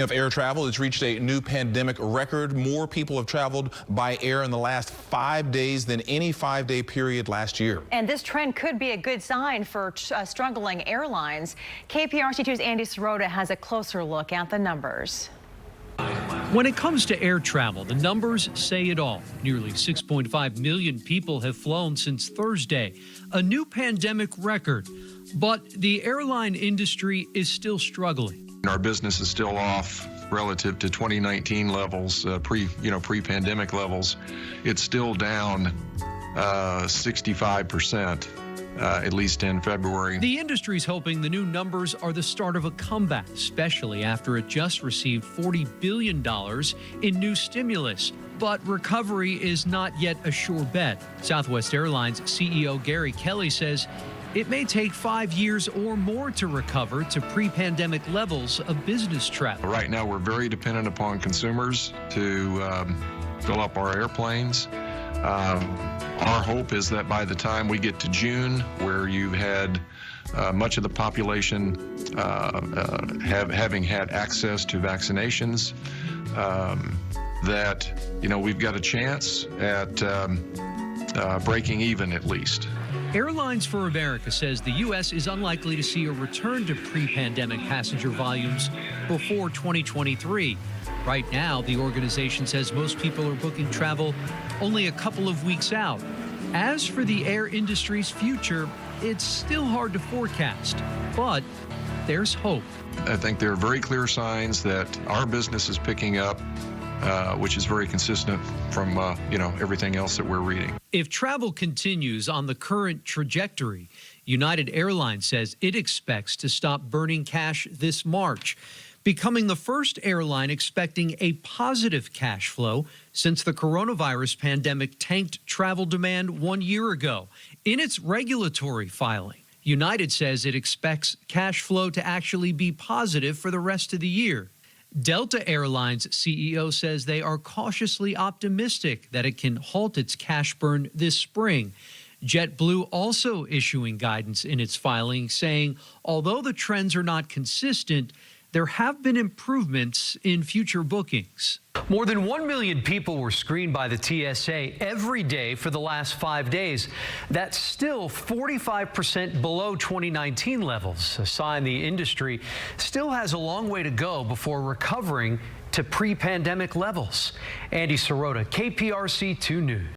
Of air travel, it's reached a new pandemic record. More people have traveled by air in the last 5 days than any 5-day period last year. And this trend could be a good sign for struggling airlines. KPRC2's Andy Sirota has a closer look at the numbers. When it comes to air travel, the numbers say it all. Nearly 6.5 million people have flown since Thursday, a new pandemic record. But the airline industry is still struggling. Our business is still off relative to 2019 levels, pre-pandemic levels. It's still down 65%, at least in February. The industry's hoping the new numbers are the start of a comeback, especially after it just received $40 billion in new stimulus. But recovery is not yet a sure bet. Southwest Airlines CEO Gary Kelly says it may take 5 years or more to recover to pre-pandemic levels of business travel. Right now, we're very dependent upon consumers to fill up our airplanes. Our hope is that by the time we get to June, where you've had much of the population having had access to vaccinations, that we've got a chance at breaking even at least. Airlines for America says the U.S. is unlikely to see a return to pre-pandemic passenger volumes before 2023. Right now, the organization says most people are booking travel only a couple of weeks out. As for the air industry's future, it's still hard to forecast, but there's hope. I think there are very clear signs that our business is picking up, which is very consistent from everything else that we're reading. If travel continues on the current trajectory, United Airlines says it expects to stop burning cash this March, becoming the first airline expecting a positive cash flow since the coronavirus pandemic tanked travel demand 1 year ago. In its regulatory filing, United says it expects cash flow to actually be positive for the rest of the year. Delta Airlines CEO says they are cautiously optimistic that it can halt its cash burn this spring. JetBlue also issuing guidance in its filing saying although the trends are not consistent, there have been improvements in future bookings. More than 1 million people were screened by the TSA every day for the last 5 days. That's still 45% below 2019 levels, a sign the industry still has a long way to go before recovering to pre-pandemic levels. Andy Sirota, KPRC 2 News.